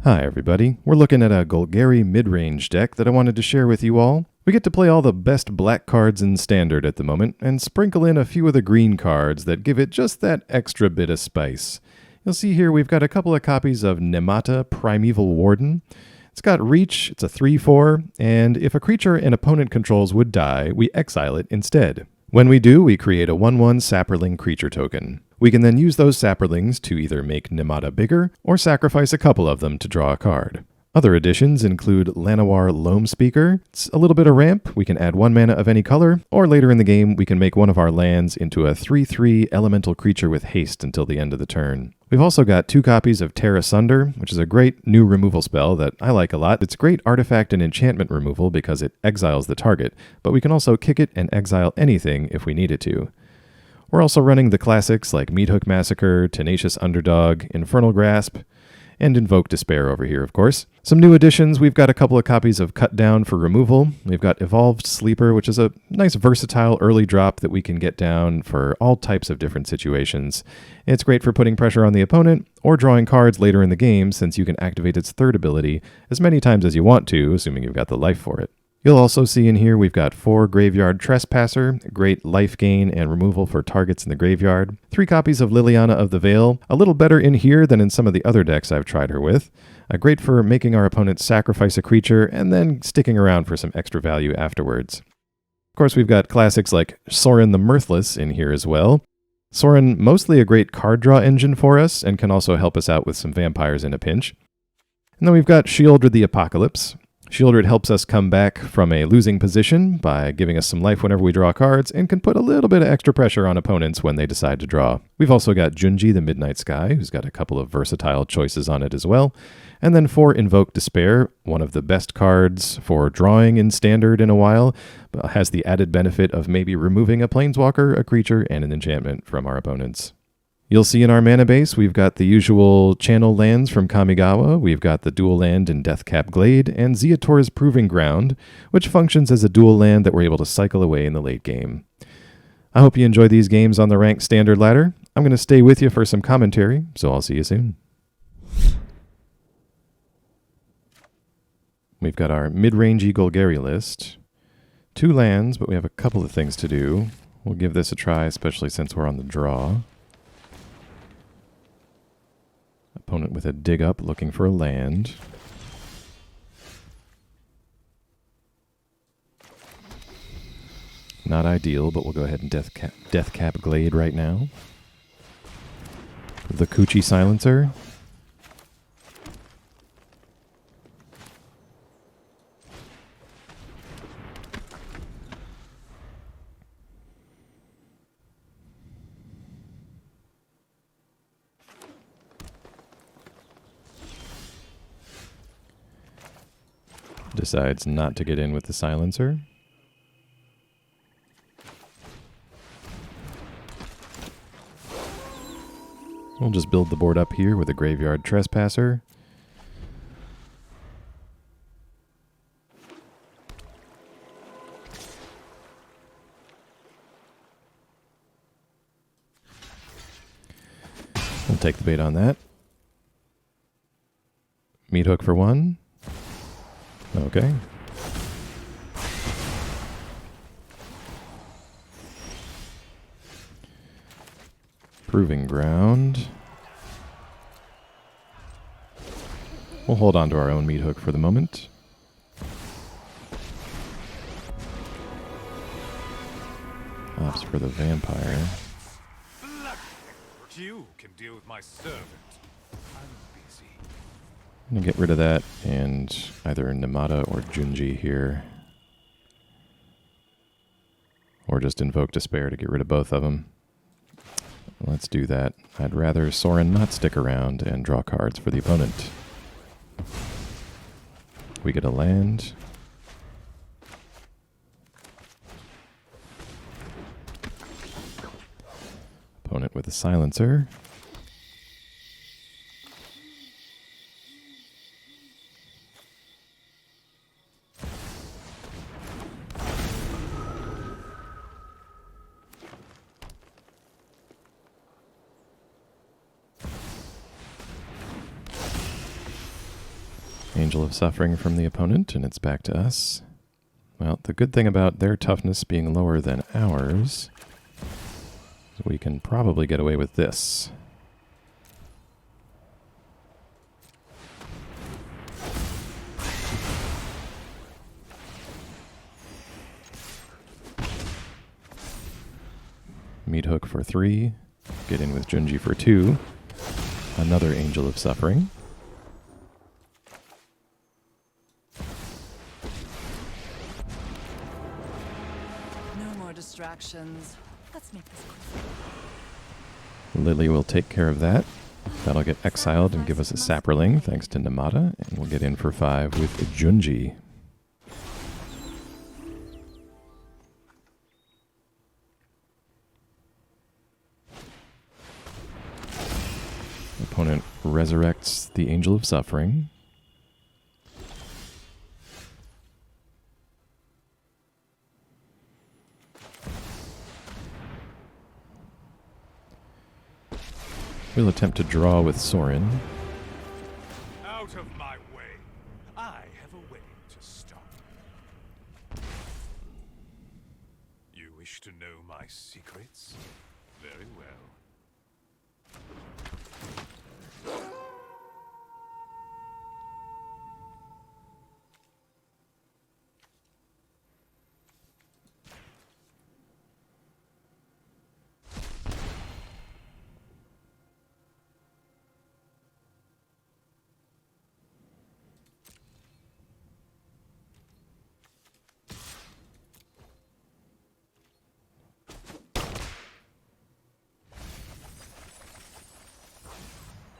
Hi everybody, we're looking at a GOLGARI midrange deck that I wanted to share with you all. We get to play all the best black cards in Standard at the moment, and sprinkle in a few of the green cards that give it just that extra bit of spice. You'll see here we've got a couple of copies of Nemata, Primeval Warden. It's got reach, it's a 3/4, and if a creature an opponent controls would die, we exile it instead. When we do, we create a 1/1 Sapperling creature token. We can then use those Sapperlings to either make Nemata bigger, or sacrifice a couple of them to draw a card. Other additions include Llanowar Loamspeaker. It's a little bit of ramp, we can add 1 mana of any color, or later in the game we can make one of our lands into a 3/3 elemental creature with haste until the end of the turn. We've also got 2 copies of Tear Asunder, which is a great new removal spell that I like a lot. It's great artifact and enchantment removal because it exiles the target, but we can also kick it and exile anything if we needed to. We're also running the classics like Meathook Massacre, Tenacious Underdog, Infernal Grasp, and Invoke Despair over here, of course. Some new additions, we've got a couple of copies of Cut Down for removal. We've got Evolved Sleeper, which is a nice versatile early drop that we can get down for all types of different situations. It's great for putting pressure on the opponent, or drawing cards later in the game, since you can activate its third ability as many times as you want to, assuming you've got the life for it. You'll also see in here we've got 4 Graveyard Trespasser, great life gain and removal for targets in the graveyard. 3 copies of Liliana of the Veil, a little better in here than in some of the other decks I've tried her with. Great for making our opponent sacrifice a creature and then sticking around for some extra value afterwards. Of course, we've got classics like Sorin the Mirthless in here as well. Sorin, mostly a great card draw engine for us, and can also help us out with some vampires in a pinch. And then we've got Sheoldred the Apocalypse. Sheoldred helps us come back from a losing position by giving us some life whenever we draw cards, and can put a little bit of extra pressure on opponents when they decide to draw. We've also got Junji the Midnight Sky, who's got a couple of versatile choices on it as well. And then 4 Invoke Despair, one of the best cards for drawing in Standard in a while, but has the added benefit of maybe removing a planeswalker, a creature, and an enchantment from our opponents. You'll see in our mana base, we've got the usual channel lands from Kamigawa, we've got the dual land in Deathcap Glade, and Ziatora's Proving Ground, which functions as a dual land that we're able to cycle away in the late game. I hope you enjoy these games on the ranked Standard ladder. I'm going to stay with you for some commentary, so I'll see you soon. We've got our mid-rangey GOLGARI list. 2 lands, but we have a couple of things to do. We'll give this a try, especially since we're on the draw. Opponent with a dig up looking for a land. Not ideal, but we'll go ahead and Deathcap Glade right now. The Coochie Silencer. Decides not to get in with the silencer. We'll just build the board up here with a Graveyard Trespasser. We'll take the bait on that. Meathook for 1. Okay. Proving Ground. We'll hold on to our own Meathook for the moment. Opts for the Vampire. You can deal with my servant. I'm going to get rid of that and either Nemata or Junji here. Or just Invoke Despair to get rid of both of them. Let's do that. I'd rather Sorin not stick around and draw cards for the opponent. We get a land. Opponent with a silencer. Angel of Suffering from the opponent, and it's back to us. Well, the good thing about their toughness being lower than ours is we can probably get away with this. Meathook for 3. Get in with Junji for 2. Another Angel of Suffering. No more distractions. Let's make this quick. Lily will take care of that. That'll get exiled and give us a Saproling, thanks to Nemata, and we'll get in for 5 with Junji. Opponent resurrects the Angel of Suffering. We'll attempt to draw with Sorin. Out of my way. I have a way to stop. You wish to know my secrets? Very well.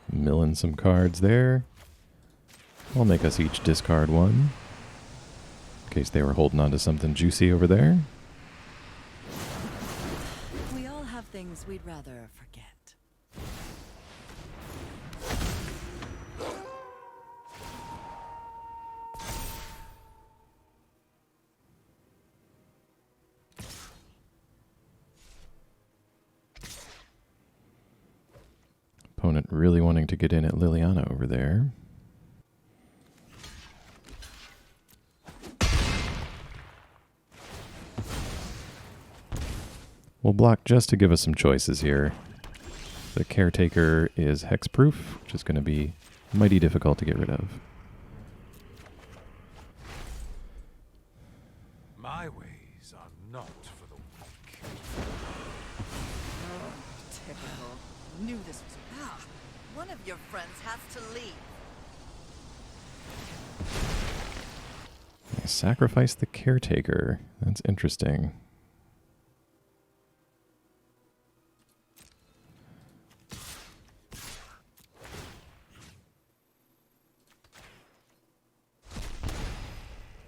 Milling some cards there. I'll make us each discard 1. In case they were holding on to something juicy over there. We all have things we'd rather forget. Opponent really wanting to get in at Liliana over there. We'll block just to give us some choices here. The Caretaker is hexproof, which is going to be mighty difficult to get rid of. My ways are not for the weak. Oh, typical. Knew this was... One of your friends has to leave. Sacrifice the Caretaker. That's interesting.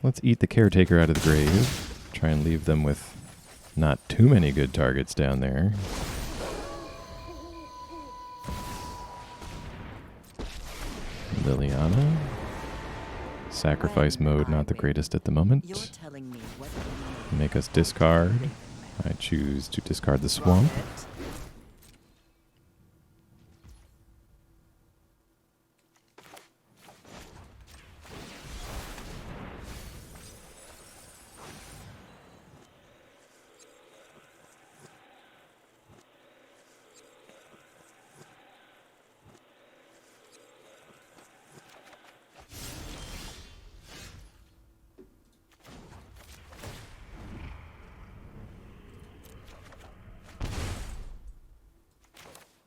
Let's eat the Caretaker out of the grave. Try and leave them with not too many good targets down there. Liliana. Sacrifice mode, not the greatest at the moment. Make us discard. I choose to discard the Swamp.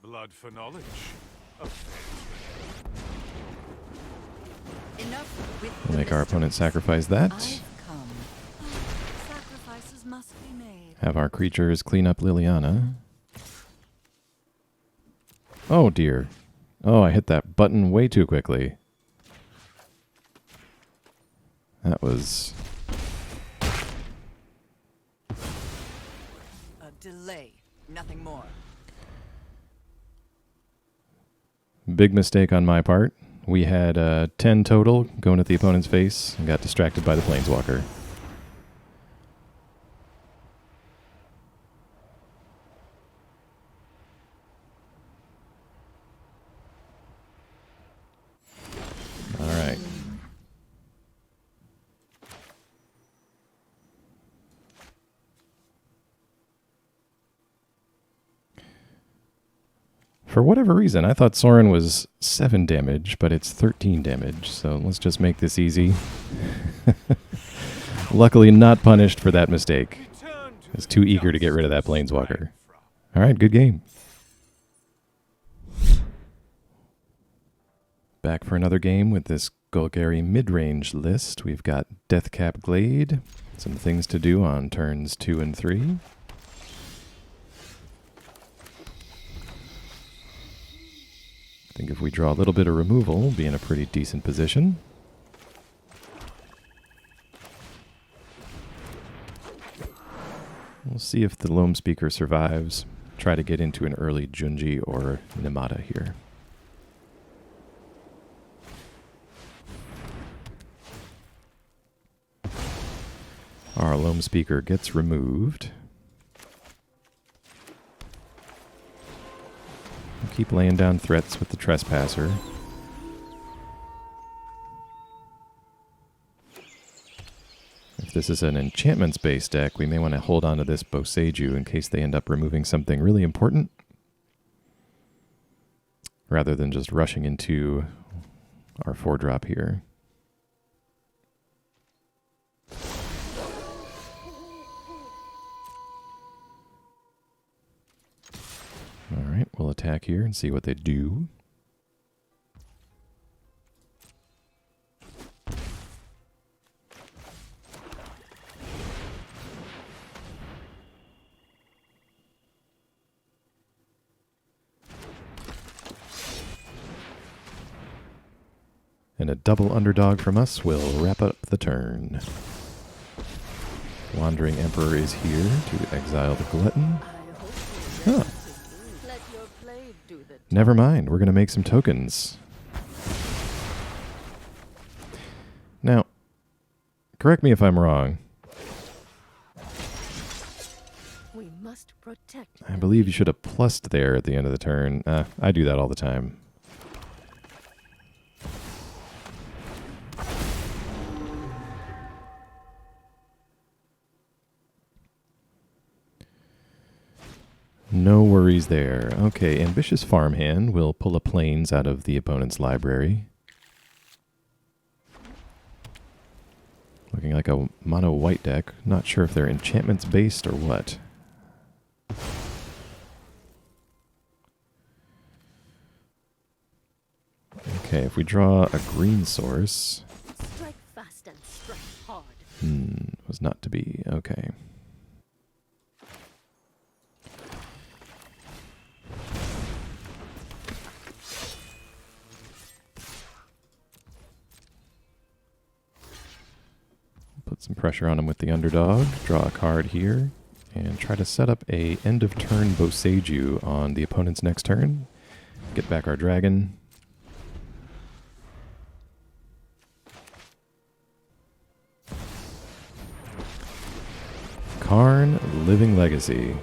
Blood for knowledge. We'll make our opponent sacrifice that. Sacrifices must be made. Have our creatures clean up Liliana. Oh dear. Oh, I hit that button way too quickly. That was... A delay, nothing more. Big mistake on my part. We had 10 total going at the opponent's face and got distracted by the Planeswalker. Alright. For whatever reason, I thought Sorin was 7 damage, but it's 13 damage, so let's just make this easy. Luckily not punished for that mistake. I was too eager to get rid of that Planeswalker. Alright, good game. Back for another game with this Golgari mid-range list. We've got Deathcap Glade, some things to do on turns 2 and 3. I think if we draw a little bit of removal, we'll be in a pretty decent position. We'll see if the Loamspeaker survives. Try to get into an early Junji or Nemata here. Our Loamspeaker gets removed. We'll keep laying down threats with the Trespasser. If this is an enchantments-based deck, we may want to hold on to this Boseiju in case they end up removing something really important, rather than just rushing into our 4-drop here. Alright, we'll attack here and see what they do. And a double underdog from us will wrap up the turn. Wandering Emperor is here to exile the Glutton. Huh. Never mind, we're going to make some tokens. Now, correct me if I'm wrong. We must protect. I believe you should have plussed there at the end of the turn. I do that all the time. No worries there. Okay, Ambitious Farmhand will pull a Plains out of the opponent's library. Looking like a mono white deck. Not sure if they're enchantments based or what. Okay, if we draw a green source. Strike fast and strike hard. Was not to be. Okay. Put some pressure on him with the underdog, draw a card here, and try to set up a end of turn Boseiju on the opponent's next turn. Get back our dragon. Karn, Living Legacy.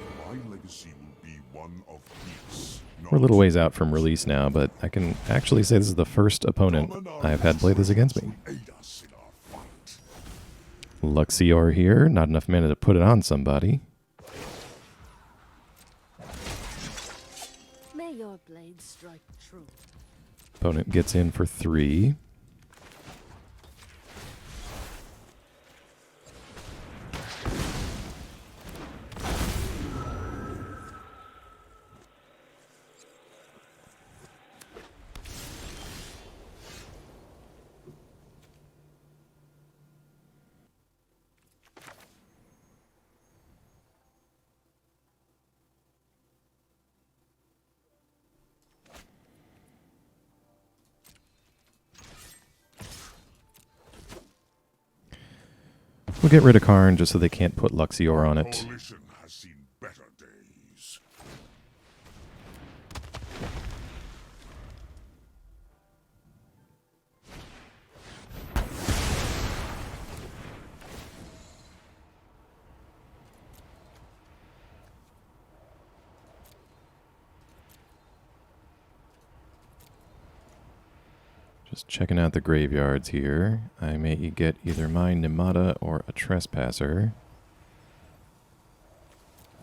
We're a little ways out from release now, but I can actually say this is the first opponent I have had play this against me. Luxior here, not enough mana to put it on somebody. May your blade strike true. Opponent gets in for 3. We'll get rid of Karn just so they can't put Luxior on it. Has seen better days. Just checking out the graveyards here. I may get either my Nemata or a Trespasser.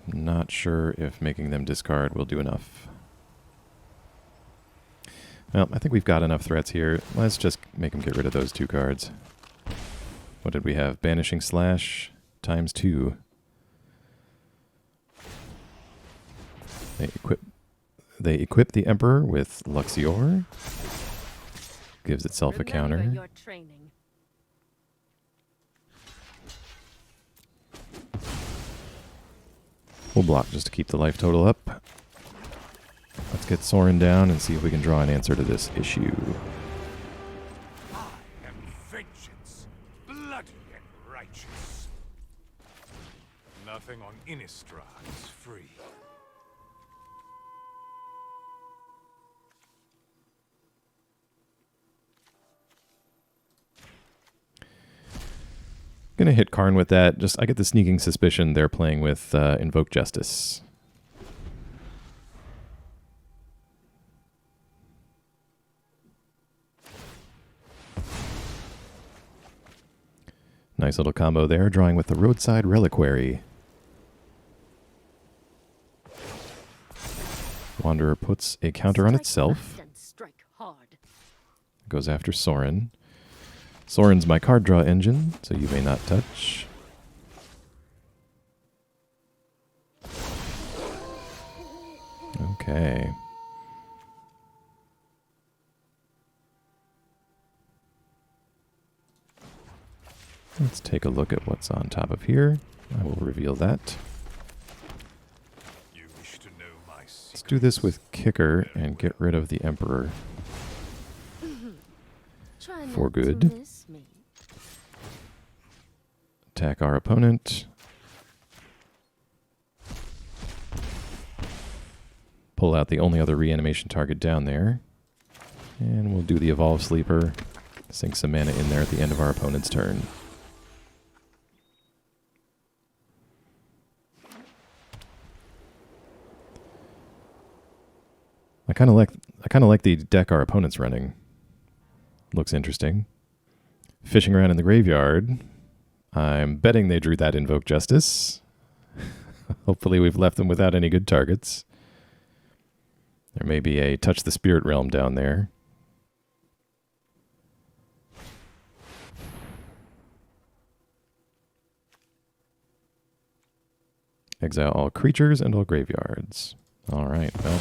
Not sure if making them discard will do enough. Well, I think we've got enough threats here. Let's just make him get rid of those 2 cards. What did we have? Banishing Slash times 2. They equip the Emperor with Luxior. Gives itself a counter. Your training. We'll block just to keep the life total up. Let's get Sorin down and see if we can draw an answer to this issue. I am vengeance, bloody and righteous. Nothing on Innistrad is free. Gonna hit Karn with that. Just I get the sneaking suspicion they're playing with Invoke Justice. Nice little combo there, drawing with the Roadside Reliquary. Wanderer puts a counter on itself. Strike hard. Goes after Sorin. Sorin's my card draw engine, so you may not touch. Okay. Let's take a look at what's on top of here. I will reveal that. You wish to know my secrets? Let's do this with Kicker and get rid of the Emperor. Try For not to good. miss me. Attack our opponent. Pull out the only other reanimation target down there. And we'll do the Evolve Sleeper. Sink some mana in there at the end of our opponent's turn. I kind of like the deck our opponent's running. Looks interesting. Fishing around in the graveyard. I'm betting they drew that Invoke Justice. Hopefully we've left them without any good targets. There may be a Touch the Spirit Realm down there. Exile all creatures and all graveyards. Alright, well.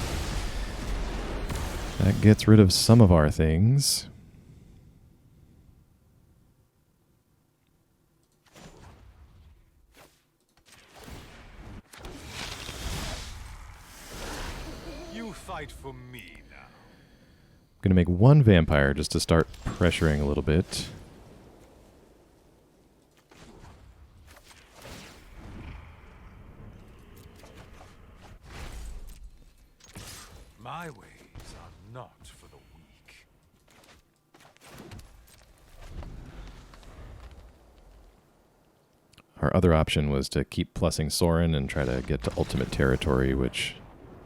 That gets rid of some of our things. You fight for me now. I'm going to make 1 vampire just to start pressuring a little bit. My ways are not for the weak. Our other option was to keep plussing Sorin and try to get to ultimate territory, which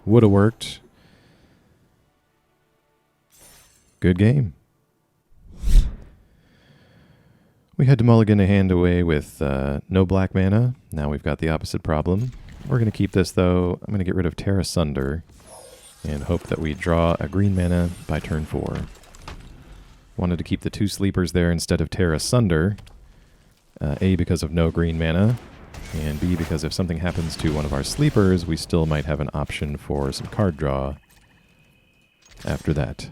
would have worked. Good game. We had to mulligan a hand away with no black mana. Now we've got the opposite problem. We're going to keep this, though. I'm going to get rid of Tear Asunder and hope that we draw a green mana by turn 4. Wanted to keep the 2 sleepers there instead of Tear Asunder. A, because of no green mana, and B, because if something happens to one of our sleepers, we still might have an option for some card draw after that.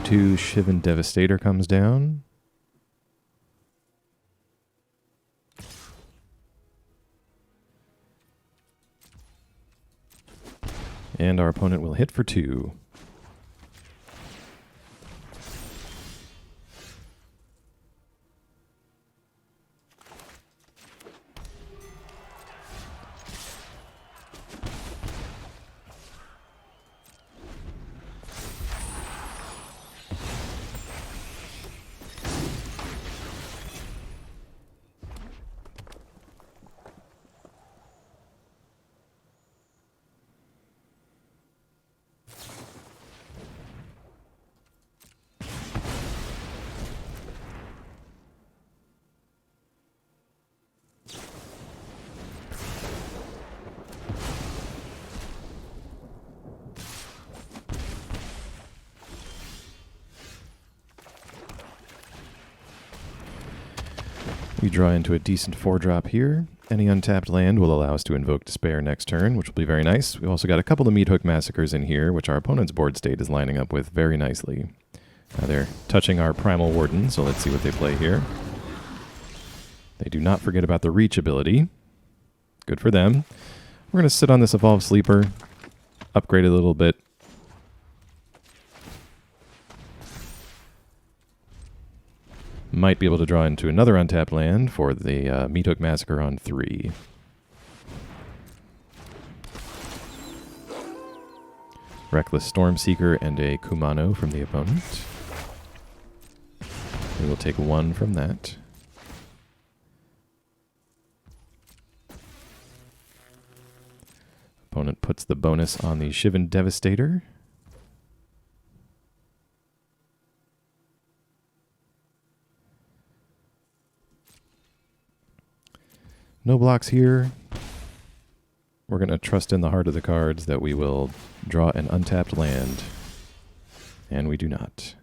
Two Shivan Devastator comes down. And our opponent will hit for 2. We draw into a decent 4-drop here. Any untapped land will allow us to invoke Despair next turn, which will be very nice. We've also got a couple of Meathook Massacres in here, which our opponent's board state is lining up with very nicely. Now they're touching our Primal Warden, so let's see what they play here. They do not forget about the Reach ability. Good for them. We're going to sit on this Evolved Sleeper, upgrade it a little bit. Might be able to draw into another untapped land for the Meathook Massacre on 3. Reckless Stormseeker and a Kumano from the opponent. We will take 1 from that. Opponent puts the bonus on the Shivan Devastator. No blocks here. We're going to trust in the heart of the cards that we will draw an untapped land. And we do not.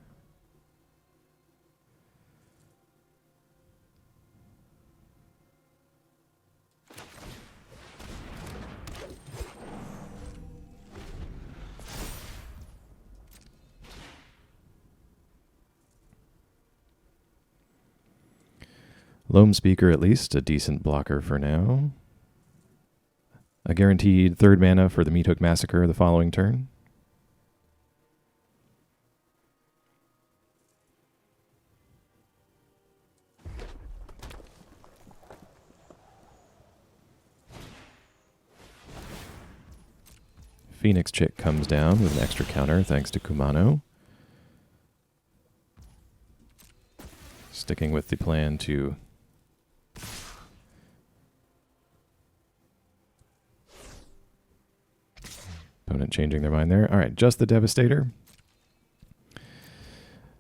Loamspeaker, at least, a decent blocker for now. A guaranteed 3rd mana for the Meathook Massacre the following turn. Phoenix Chick comes down with an extra counter thanks to Kumano. Sticking with the plan to opponent changing their mind there. All right, just the Devastator.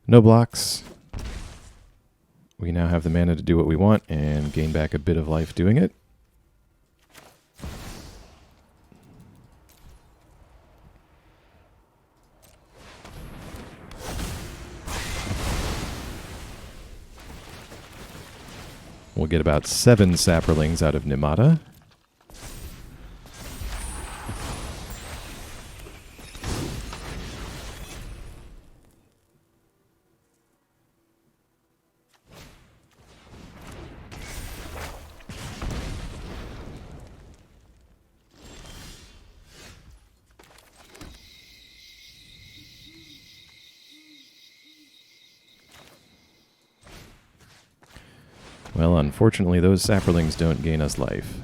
No blocks. We now have the mana to do what we want and gain back a bit of life doing it. We'll get about 7 Saprolings out of Nemata. Well, unfortunately, those Saprolings don't gain us life.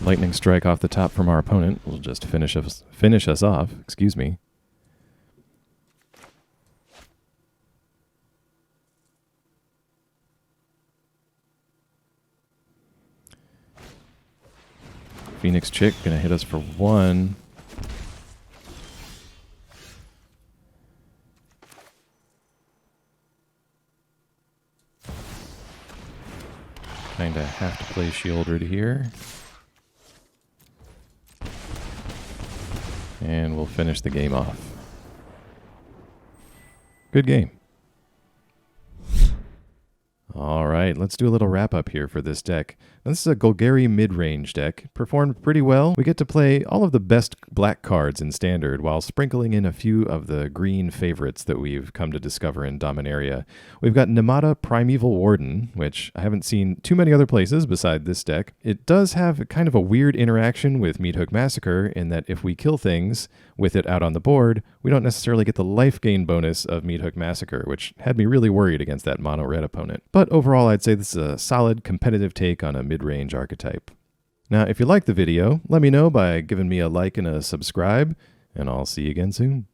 Lightning strike off the top from our opponent will just finish us off. Excuse me. Phoenix Chick gonna hit us for 1. Kinda have to play Sheoldred here. And we'll finish the game off. Good game. All right, let's do a little wrap-up here for this deck. Now, this is a Golgari mid-range deck. It performed pretty well. We get to play all of the best black cards in Standard while sprinkling in a few of the green favorites that we've come to discover in Dominaria. We've got Nemata Primeval Warden, which I haven't seen too many other places beside this deck. It does have kind of a weird interaction with Meathook Massacre in that if we kill things with it out on the board, we don't necessarily get the life gain bonus of Meathook Massacre, which had me really worried against that mono-red opponent. But overall, I'd say this is a solid competitive take on a mid-range archetype. Now, if you liked the video, let me know by giving me a like and a subscribe, and I'll see you again soon.